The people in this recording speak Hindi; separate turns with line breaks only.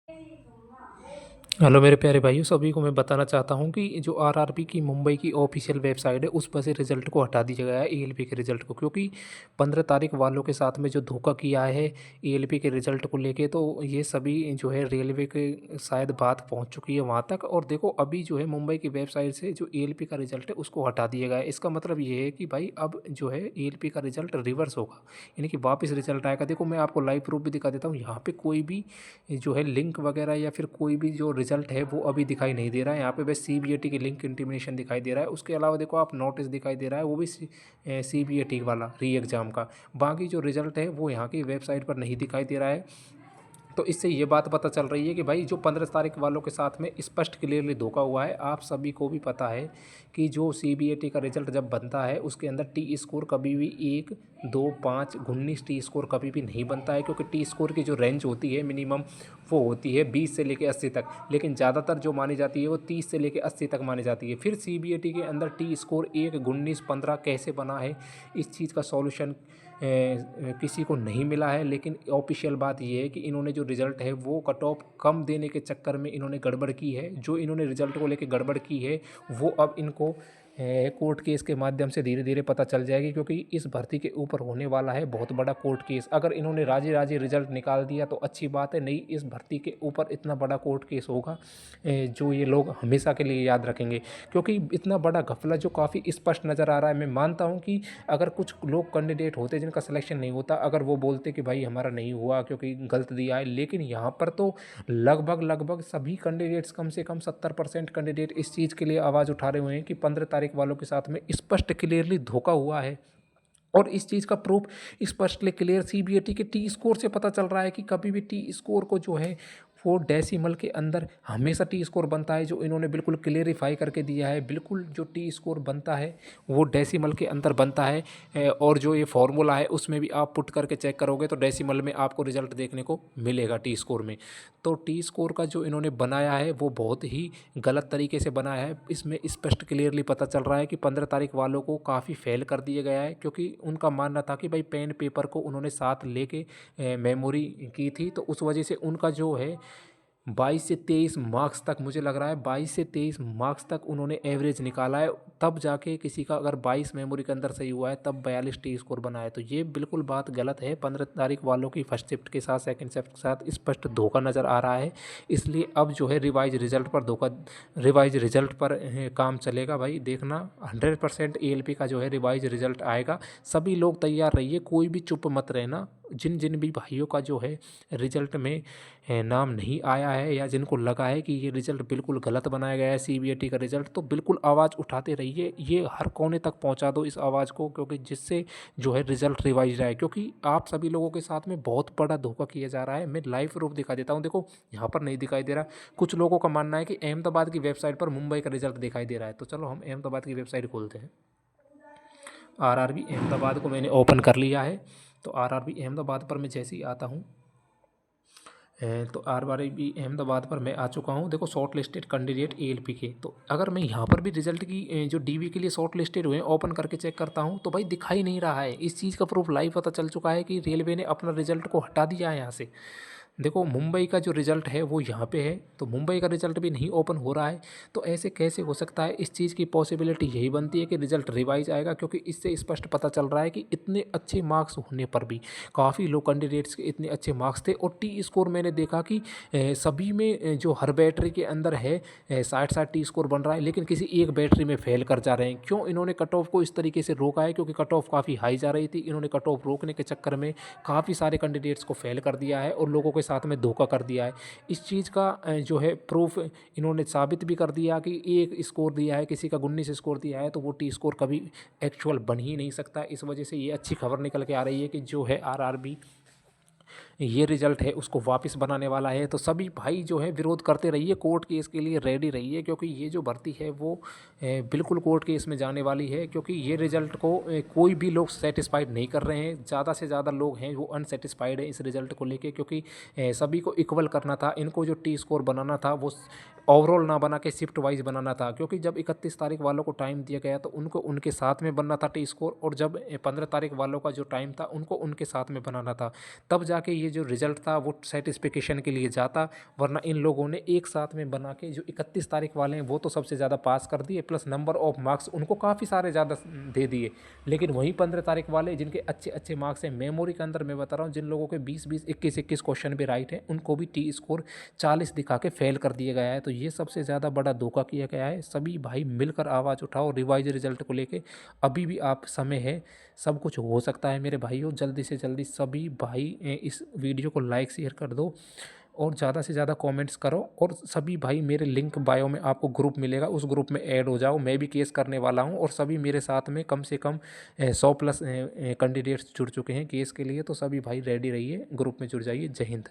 हेलो मेरे प्यारे भाइयों, सभी को मैं बताना चाहता हूं कि जो आरआरबी की मुंबई की ऑफिशियल वेबसाइट है उस पर से रिज़ल्ट को हटा दिया गया है ईएलपी के रिज़ल्ट को, क्योंकि 15 तारीख वालों के साथ में जो धोखा किया है ईएलपी के रिज़ल्ट को लेके, तो ये सभी जो है रेलवे के शायद बात पहुंच चुकी है वहां तक। और देखो अभी जो है मुंबई की वेबसाइट से जो ईएलपी का रिज़ल्ट है उसको हटा दिया गया है। इसका मतलब ये है कि भाई अब जो है ईएलपी का रिज़ल्ट रिवर्स होगा, यानी कि वापस रिज़ल्ट आएगा। देखो मैं आपको लाइव प्रूफ भी दिखा देता हूँ, यहाँ पे कोई भी जो है लिंक वगैरह या फिर कोई भी जो रिजल्ट है वो अभी दिखाई नहीं दे रहा है। यहाँ पे बस सीबीएटी की लिंक इंटीमेशन दिखाई दे रहा है। उसके अलावा देखो आप नोटिस दिखाई दे रहा है, वो भी सीबीएटी वाला री एग्ज़ाम का। बाकी जो रिजल्ट है वो यहाँ की वेबसाइट पर नहीं दिखाई दे रहा है। तो इससे ये बात पता चल रही है कि भाई जो 15 तारीख वालों के साथ में स्पष्ट क्लियरली धोखा हुआ है। आप सभी को भी पता है कि जो सीबीएटी का रिजल्ट जब बनता है उसके अंदर टी स्कोर कभी भी 1, 2, 5, 19 टी स्कोर कभी भी नहीं बनता है, क्योंकि टी स्कोर की जो रेंज होती है मिनिमम वो होती है 20 से लेकर 80 तक, लेकिन ज़्यादातर जो मानी जाती है वो 30 से लेकर 80 तक मानी जाती है। फिर सीबीएटी के अंदर टी स्कोर 1, 19, 15 कैसे बना है, इस चीज़ का सॉल्यूशन किसी को नहीं मिला है। लेकिन ऑफिशियल बात ये है कि इन्होंने जो रिज़ल्ट है वो कट ऑफ कम देने के चक्कर में इन्होंने गड़बड़ की है। जो इन्होंने रिज़ल्ट को लेकर गड़बड़ की है वो अब इनको कोर्ट केस के माध्यम से धीरे धीरे पता चल जाएगी, क्योंकि इस भर्ती के ऊपर होने वाला है बहुत बड़ा कोर्ट केस। अगर इन्होंने राजी राजी रिजल्ट निकाल दिया तो अच्छी बात है, नहीं इस भर्ती के ऊपर इतना बड़ा कोर्ट केस होगा जो ये लोग हमेशा के लिए याद रखेंगे। क्योंकि इतना बड़ा घपला जो काफ़ी स्पष्ट नज़र आ रहा है। मैं मानता हूँ कि अगर कुछ लोग कैंडिडेट होते जिनका सिलेक्शन नहीं होता, अगर वो बोलते कि भाई हमारा नहीं हुआ क्योंकि गलत दिया है, लेकिन यहाँ पर तो लगभग लगभग सभी कैंडिडेट्स, कम से कम 70% कैंडिडेट इस चीज़ के लिए आवाज़ उठा रहे हुए हैं कि 15 तारीख वालों के साथ में स्पष्ट क्लियरली धोखा हुआ है। और इस चीज़ का प्रूफ स्पष्टली क्लियर सीबीएटी के टी स्कोर से पता चल रहा है कि कभी भी टी स्कोर को जो है वो डेसिमल के अंदर हमेशा टी स्कोर बनता है, जो इन्होंने बिल्कुल क्लियरिफाई करके दिया है। बिल्कुल जो टी स्कोर बनता है वो डेसिमल के अंदर बनता है। और जो ये फॉर्मूला है उसमें भी आप पुट करके चेक करोगे तो डेसिमल में आपको रिजल्ट देखने को मिलेगा टी स्कोर में। तो टी स्कोर का जो इन्होंने बनाया है वो बहुत ही गलत तरीके से बनाया है। इसमें स्पष्ट क्लियरली पता चल रहा है कि 15 तारीख वालों को काफ़ी फेल कर दिया गया है, क्योंकि उनका मानना था कि भाई पेन पेपर को उन्होंने साथ लेके मेमोरी की थी, तो उस वजह से उनका जो है 22 से 23 मार्क्स तक, मुझे लग रहा है 22 से 23 मार्क्स तक उन्होंने एवरेज निकाला है। तब जाके किसी का अगर 22 मेमोरी के अंदर सही हुआ है तब 42 टी स्कोर बना है। तो ये बिल्कुल बात गलत है। 15 तारीख वालों की फर्स्ट शिफ्ट के साथ सेकंड शिफ्ट के साथ स्पष्ट धोखा नज़र आ रहा है। इसलिए अब जो है रिवाइज रिजल्ट पर काम चलेगा। भाई देखना 100% एएलपी का जो है रिवाइज रिजल्ट आएगा। सभी लोग तैयार रहिए, कोई भी चुप मत रहना। जिन जिन भी भाइयों का जो है रिजल्ट में नाम नहीं आया है या जिनको लगा है कि ये रिज़ल्ट बिल्कुल गलत बनाया गया है सीबीएटी का रिज़ल्ट, तो बिल्कुल आवाज़ उठाते रहिए। ये हर कोने तक पहुंचा दो इस आवाज़ को, क्योंकि जिससे जो है रिज़ल्ट रिवाइज रहा है। क्योंकि आप सभी लोगों के साथ में बहुत बड़ा धोखा किया जा रहा है। मैं लाइव प्रूफ दिखा देता हूँ। देखो यहाँ पर नहीं दिखाई दे रहा। कुछ लोगों का मानना है कि अहमदाबाद की वेबसाइट पर मुंबई का रिज़ल्ट दिखाई दे रहा है। तो चलो हम अहमदाबाद की वेबसाइट खोलते हैं। आरआरबी अहमदाबाद को मैंने ओपन कर लिया है। तो आरआरबी अहमदाबाद पर मैं जैसे ही आता हूँ तो आरआरबी अहमदाबाद पर मैं आ चुका हूँ। देखो शॉर्ट लिस्टेड कैंडिडेट एएलपी के, तो अगर मैं यहाँ पर भी रिजल्ट की जो डीवी के लिए शॉर्ट लिस्टेड हुए ओपन करके चेक करता हूँ तो भाई दिखाई नहीं रहा है। इस चीज़ का प्रूफ लाइव पता चल चुका है कि रेलवे ने अपना रिजल्ट को हटा दिया है यहाँ से। देखो मुंबई का जो रिज़ल्ट है वो यहाँ पे है, तो मुंबई का रिज़ल्ट भी नहीं ओपन हो रहा है। तो ऐसे कैसे हो सकता है? इस चीज़ की पॉसिबिलिटी यही बनती है कि रिज़ल्ट रिवाइज आएगा, क्योंकि इससे स्पष्ट पता चल रहा है कि इतने अच्छे मार्क्स होने पर भी काफ़ी लो कैंडिडेट्स के इतने अच्छे मार्क्स थे। और टी स्कोर मैंने देखा कि सभी में जो हर बैटरी के अंदर है 60-60 टी स्कोर बन रहा है, लेकिन किसी एक बैटरी में फेल कर जा रहे हैं। क्यों इन्होंने कट ऑफ को इस तरीके से रोका है? क्योंकि कट ऑफ काफ़ी हाई जा रही थी। इन्होंने कट ऑफ रोकने के चक्कर में काफ़ी सारे कैंडिडेट्स को फेल कर दिया है और लोगों के साथ में धोखा कर दिया है। इस चीज़ का जो है प्रूफ इन्होंने साबित भी कर दिया कि एक स्कोर दिया है, किसी का 19 स्कोर दिया है, तो वो टी स्कोर कभी एक्चुअल बन ही नहीं सकता। इस वजह से ये अच्छी खबर निकल के आ रही है कि जो है आरआरबी ये रिजल्ट है उसको वापस बनाने वाला है। तो सभी भाई जो है विरोध करते रहिए, कोर्ट केस के लिए रेडी रहिए, क्योंकि ये जो भर्ती है वो बिल्कुल कोर्ट केस में जाने वाली है। क्योंकि ये रिजल्ट को कोई भी लोग सेटिस्फाइड नहीं कर रहे हैं। ज़्यादा से ज़्यादा लोग हैं वो अनसेटिस्फाइड है इस रिजल्ट को लेके, क्योंकि सभी को इक्वल करना था। इनको जो टी स्कोर बनाना था वो ओवरऑल ना बना के शिफ्ट वाइज बनाना था। क्योंकि जब 31 तारीख वालों को टाइम दिया गया तो उनको उनके साथ में बनना था टी स्कोर, और जब 15 तारीख वालों का जो टाइम था उनको उनके साथ में बनाना था। तब जाके ये जो रिजल्ट था वो सेटिस्फिकेशन के लिए जाता, वरना इन लोगों ने एक साथ में बना के जो 31 तारीख वाले हैं वो तो सबसे ज़्यादा पास कर दिए, प्लस नंबर ऑफ मार्क्स उनको काफ़ी सारे ज़्यादा दे दिए। लेकिन वहीं 15 तारीख वाले जिनके अच्छे अच्छे मार्क्स हैं मेमोरी के अंदर, मैं बता रहा हूँ जिन लोगों के 20-20 21-21 क्वेश्चन भी राइट हैं, उनको भी टी स्कोर 40 दिखा के फेल कर दिया गया है। तो ये सबसे ज़्यादा बड़ा धोखा किया गया है। सभी भाई मिलकर आवाज़ उठाओ रिवाइज रिजल्ट को लेके, अभी भी आप समय है, सब कुछ हो सकता है मेरे भाइयों। जल्दी से जल्दी सभी भाई इस वीडियो को लाइक शेयर कर दो और ज़्यादा से ज़्यादा कमेंट्स करो, और सभी भाई मेरे लिंक बायो में आपको ग्रुप मिलेगा, उस ग्रुप में ऐड हो जाओ। मैं भी केस करने वाला हूं और सभी मेरे साथ में कम से कम 100+ कैंडिडेट्स जुड़ चुके हैं केस के लिए। तो सभी भाई रेडी रहिए, ग्रुप में जुड़ जाइए। जय हिंद।